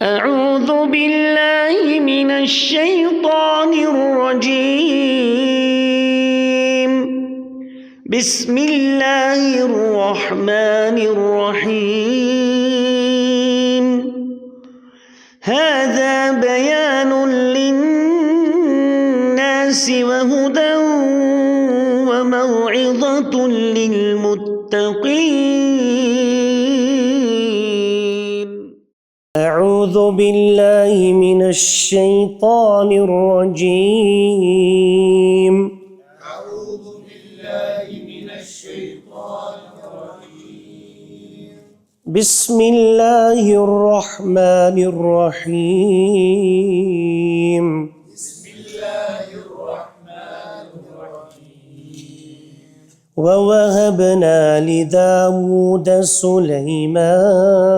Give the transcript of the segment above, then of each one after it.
أعوذ بالله من الشيطان الرجيم. بسم الله الرحمن الرحيم. هذا بيان للناس وهدى وموعظة للمتقين. أعوذ بالله من الشيطان الرجيم. أعوذ بالله من الشيطان الرجيم. بسم الله الرحمن الرحيم. بسم الله الرحمن الرحيم. ووهبنا لداود سليمان.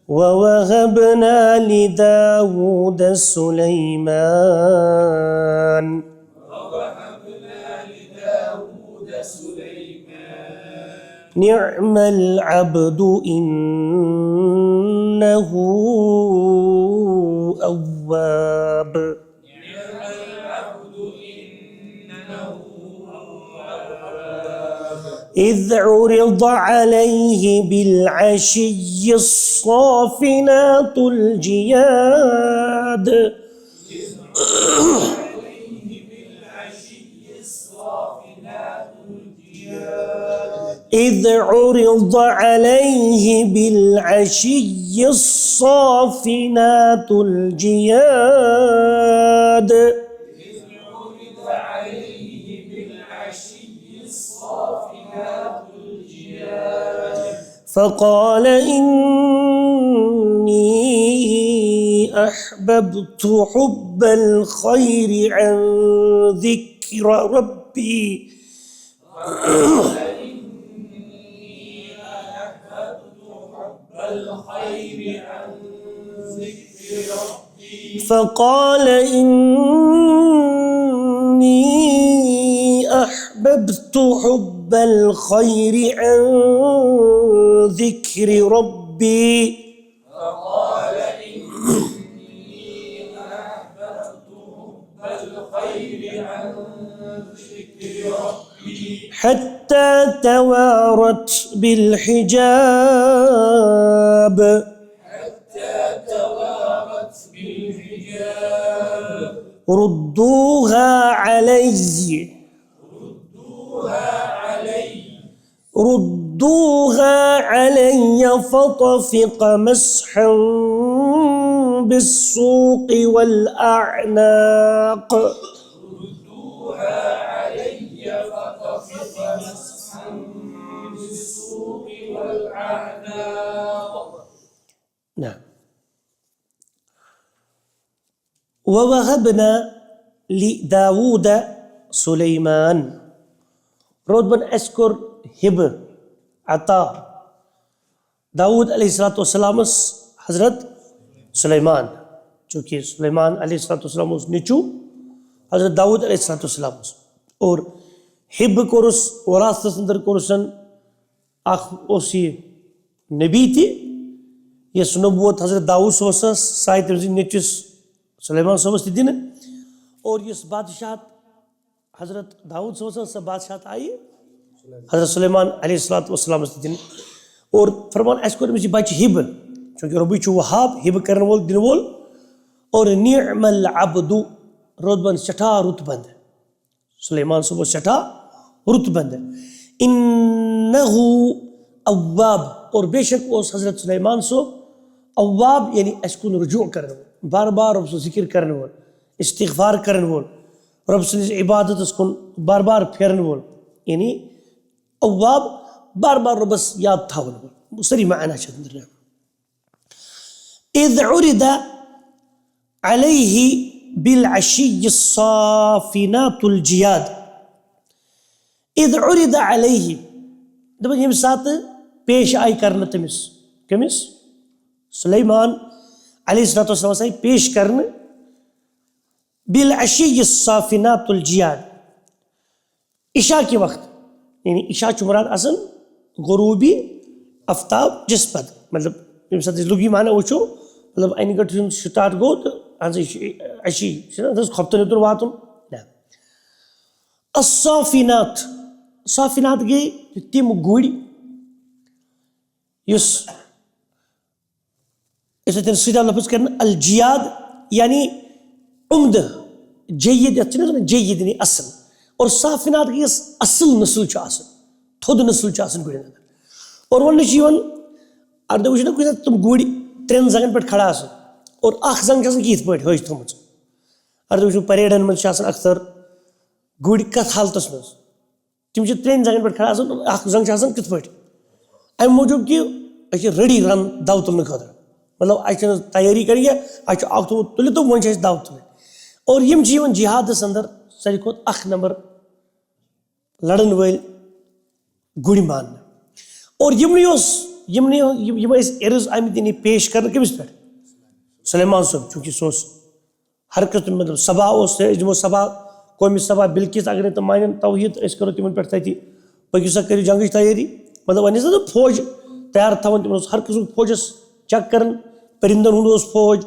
ووهبنا لداود سليمان. نعم العبد إنه أواب. إذ عرض عليه بالعشي الصافنات الجياد. إذ عرض عليه بالعشي الصافنات الجياد. فقال إني أحببت حب الخير عن ذكر ربي. فقال إني أحببت حب الخير عن ذكر ربي. حتى توارت بالحجاب. ردوها علي. ردوها علي فطفق مسحا بالسوق والأعناق. نعم. ووهبنا لداود سليمان. رودبن أذكر هبة عطا داود علیہ السلام حضرت سلیمان، چونکہ سلیمان علیہ السلام نچو حضرت داود علیہ السلام اور ہب کورس وراثت اندر کورسن اخ اوسی نبی تھی یس نبوت حضرت داود صوصس سائت نچس سلیمان صوص دن اور یس بادشاہت حضرت داود صوصس بادشاہت آئی حضرت سلیمان علیہ السلام دن اور فرمان اس کو بچ ہب چونکہ ربی چھ وہاب ہب کرن وول دن وول اور نعم العبد رتبن سٹھا رت بند سلیمان صبح سٹھا رت بند انہ اواب اور بے شک اس حضرت سلیمان صو اواب یعنی اس کو رجوع کرن وول بار بار رب سے ذکر کرن وول استغفار کرن وول رب سے عبادت اس کو بار بار پھیرن وول یعنی اواب بار بار ربس یاد تھاون وول سری معنی چندر. اذ عرض عليه بالعشي الصافنات الجياد. اذ عرض عليه دبن یم سات پیش آئی کرنا تمس کمس سلیمان علیہ السلام سے پیش کرنا بالعشی الصافنات الجیاد عشاء کے وقت یعنی عشاء مراد آسان غروبی آفتاب جس پتہ مطلب ییٚمہِ ساتہٕ أسۍ لُغوی معنی وٕچھو مطلب اَنہِ گٔٹۍ یُن سٹاٹ گوٚو تہٕ اہن سا یہِ چھُ عشی چھُنہ خۄفتن یوٚتن واتُن نہ الصافِنات صافِنات گٔے تِم گُرۍ یُس یُس اَتٮ۪ن سۭتۍ آو لفظ کرنہٕ الجیاد یعنی عمدٕ جید یَتھ چھِنہ وَنان جید یعنی اصٕل اور صافِنات گٔے یۄس اصٕل نسل چھُ آسان تھوٚد نسل چھُ آسان گُرٮ۪ن انٛدر اور وَننہٕ چھُ یِوان اردو وٕچھو نہ کُنہِ ساتہٕ تِم گُرۍ 3 زنٛگن پٮ۪ٹھ کھڑا آسان اور اکھ زنٛگ چھِ آسان یِتھ پٲٹھۍ ہٲج تھٲومٕژ اردو وٕچھو پریڈن منٛز چھِ آسان اکثر گُرۍ کتھ حالتس منٛز تِم چھِ 3 زنٛگن پٮ۪ٹھ کھڑا آسان اکھ زنٛگ چھِ آسان تِتھ پٲٹھۍ امہِ موٗجوٗب کہِ أسۍ چھِ ریڈی رن دو تُلنہٕ خٲطرٕ مطلب اَسہِ چھِنہٕ تیٲری کٔرِتھ کینٛہہ اَسہِ چھُ اکھ تھوٚمُت تُلِتھ تہٕ وۄنۍ چھِ اَسہِ دو تُلٕنۍ اور یِم چھِ یِوان جہادس انٛدر ساروی کھۄتہٕ 1 نمبر لڑن وٲلۍ گُرۍ ماننہٕ اور یِمنٕے یِم ٲسۍ عرض آمٕتۍ یعنی پیش کرنہٕ کٔمِس پٮ۪ٹھ سلیمان صٲب چوٗنٛکہِ سُہ اوس ہر کٲنٛسہِ مطلب سبا اوس أسۍ دِمو سبا قومہِ سبا بِلکِس اگر نہٕ تِم مانن توحیٖد أسۍ کرو تِمن پٮ۪ٹھ تٔتی پٔکِو سا کٔرِو جنگٕچ تیٲری مطلب وۄنۍ ٲسۍ نہ فوج تیار تھاوان تِمن اوس ہر قٕسمُک فوجس چیک کران پٔرندن ہُنٛد اوس فوج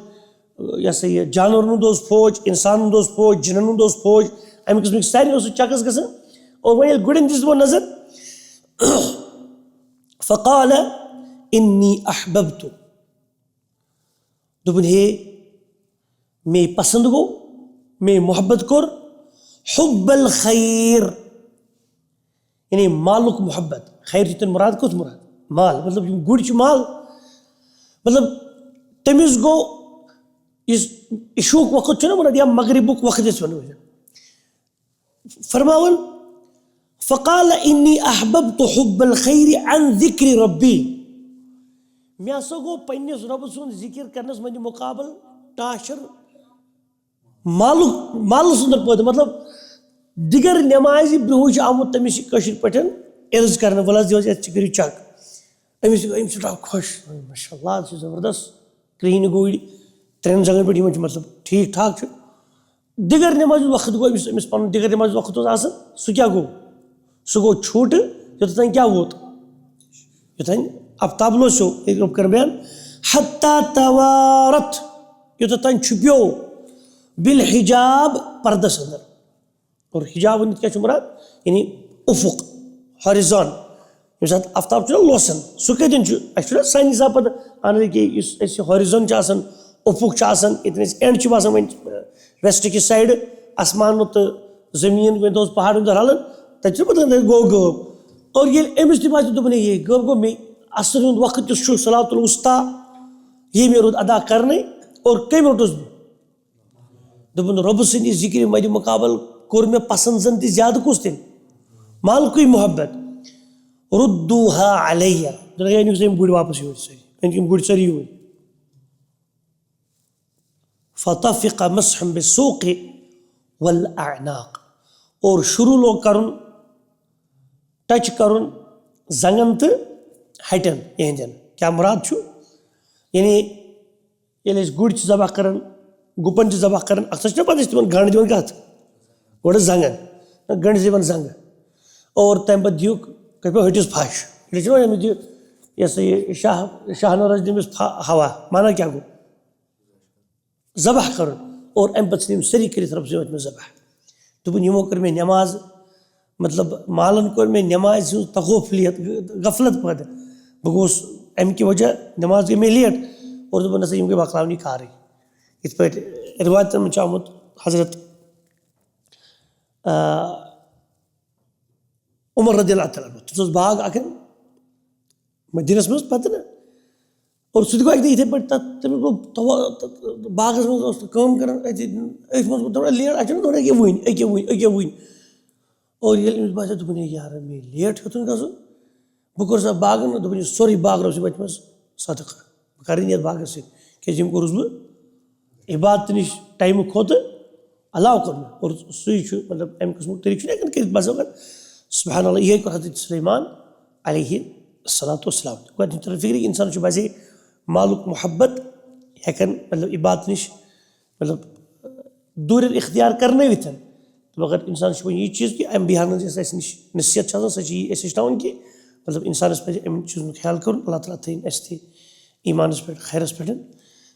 یہِ ہسا یہِ جانورن ہُنٛد اوس فوج انسانن ہُنٛد اوس فوج جِنن ہُنٛد اوس فوج امہِ قٕسمٕکۍ سارنٕے اوس سُہ چیکس گژھان اور وۄنۍ ییٚلہِ گُرٮ۪ن دِژ تِمو نظر فقال انی احببت دوٚپُن ہے مے پسنٛد گوٚو مے محبت کوٚر حب الخیر یعنی مالُک محبت خیر چھُ تَمہِ مراد کُس مراد مال مطلب یِم گُرۍ چھِ مال مطلب تٔمِس گوٚو یُس عشوٗک وقت چھُنہ مراد یا مغربُک وقت أسۍ وَنو فرماوان فقال انی احببت حب الخیر عن ذکر ربی مےٚ ہسا گوٚو پننِس رۄبہٕ سُنٛد ذِکر کرنس منٛز مُقابل ٹاشر مالس انٛدر پٲدٕ مطلب دِگر نٮ۪مازِ برونٛہٕے چھُ آمُت تٔمِس چھِ کٲشِر پٲٹھۍ عرض کرنہٕ وَلہٕ حظ دِ حظ یَتھ ژٕ کٔرِو چک أمِس چھُ درٛاو خۄش ماشاء اللہ چھُ زبردست کرٛہِنۍ گُرۍ 3 زنٛگن پٮ۪ٹھ یِمن چھُ مطلب ٹھیٖک ٹھاک چھُ دِگر نٮ۪مازِ ہُنٛد وقت گوٚو أمِس پنُن دِگر نٮ۪مازِ ہُنٛد وقت اوس آسان سُہ کیاہ گوٚو سُہ گوٚو چھوٗٹہٕ یوٚتَتھ تانۍ کیاہ ووت یوٚتانۍ آفتاب لوسیو رۄب کٔرٕن بیان حتیٰ توارت یوٚتَتھ تانۍ چھُپیو بالحجاب پردس انٛدر اور حجاب ؤنِتھ کیاہ چھُ مراد یعنی افق ہارِزان ییٚمہِ ساتہٕ آفتاب چھُنہ لوسان سُہ کتٮ۪ن چھُ اَسہِ چھُنہ سانہِ حساب پتہٕ اہن کہِ یُس اَسہِ ہارِزان چھُ آسان افق چھُ آسان ییٚتٮ۪ن أسۍ اینڈ چھِ باسان وۄنۍ ویسٹ کہِ سایڈٕ آسمانُک تہٕ زٔمیٖن وۄنۍ اوس پہاڑن ہُنٛد رلان تتہِ چھُنہ پتہٕ گوٚو غٲب اور ییٚلہِ أمِس تہِ باسیو دوٚپُن ہے غٲب گوٚو مےٚ عصر ہُنٛد وقت یُس چھُ صلات الوسطیٰ یہِ مےٚ روٗد ادا کرنٕے اور کٔمۍ روٚٹُس بہٕ دوٚپُن رۄبہٕ سٕنٛدِ ذِکرِ مدِ مُقابل کوٚر مےٚ پسنٛد زن تہِ زیادٕ کُس تیٚلہِ مالکُے محبت ردوٗہا علیہ دوٚپُن أنِو سا یِم گُرۍ واپس یوٗرۍ سٲری أنِو یِم گُرۍ سٲری یوٗرۍ فطفق مسحا بالسوق والاعناق اور شروع لوگ کرُن ٹچ کرُن زنٛگن تہٕ ہٹٮ۪ن یِہنٛدٮ۪ن کیاہ مراد چھُ یعنی ییٚلہِ أسۍ گُرۍ چھِ ذبح کران گُپن چھِ ذبح کران اکثر چھِنہ پتہٕ أسۍ تِمن گنٛڈ دِوان کتھ گۄڈٕ زنٛگن گنٛڈِ دِوان زنٛگہٕ اور تمہِ پتہٕ دِیِکھ کِتھ پٲٹھۍ ۂٹِس پھش ییٚلہِ چھِنہ أمِس دِ یہِ ہسا یہِ شاہ نوٗرس دِمس ہوا مانا کیاہ گوٚو ذبح کرُن اور امہِ پتہٕ ژھٕنۍ یِم سٲری کٔرِتھ رۄبہٕ سٕنٛدِ وَتہِ منٛز ذبح دوٚپُن یِمو کٔر مےٚ نٮ۪ماز مطلب مالن کوٚر مےٚ نٮ۪مازِ ہٕنٛز تغوفلیت غفلت پٲدٕ بہٕ گوٚوُس امہِ کہِ وجہ نٮ۪ماز گٔے مےٚ لیٹ اور دوٚپُن نسا یِم گٔے مۄکلاونٕے کارٕے یِتھ پٲٹھۍ رِوایتن منٛز چھُ آمُت حضرت عمر رضی اللہ تعالیٰ تَتھ اوس باغ اکھ مدیٖنس منٛز پتہٕ نہ اور سُہ تہِ گوٚو اکہِ دۄہ یِتھٕے پٲٹھۍ تتھ تٔمِس گوٚو باغس منٛز اوس کٲم کران أتھۍ منٛز گوٚو تھوڑا لیٹ اَسہِ چھُنہ تھوڑا أکیاہ وٕنۍ اور ییٚلہِ أمِس باسیو دوٚپُن ہے یارٕ مے لیٹ ہیوٚتُن گژھُن بہٕ کوٚر سا باغن دوٚپُن یہِ سورُے باغ رۄبہٕ سٕنٛدِ وَتہِ منٛز صدقہٕ بہٕ کَرٕنۍ یَتھ باغس سۭتۍ کیازِ یِم کوٚرُس بہٕ عبادتہٕ نِش ٹایمہٕ کھۄتہٕ علاوٕ کوٚر مےٚ اور سُے چھُ مطلب اَمہِ قٕسمُک طریٖقہٕ چھُنہ ہٮ۪کان کٔرِتھ باسو سبحان اللہ یِہے کوٚر حضرت سلیمان علیہ الصلاۃ والسلام گۄڈنِچ طرف فِکرِ اِنسانس چھُ باسے مالُک محبت ہٮ۪کان مطلب عبادت نِش مطلب دوٗرِ اختیار کرنٲوِتھ مگر انسان یہ چیز کہ ام بیان نصیحت سہ ہیچن کہ مطلب انسانس پہ ام چیز خیال کر اللہ تعالیٰ تھین اس تہ ایمانس پہ خیرس پہ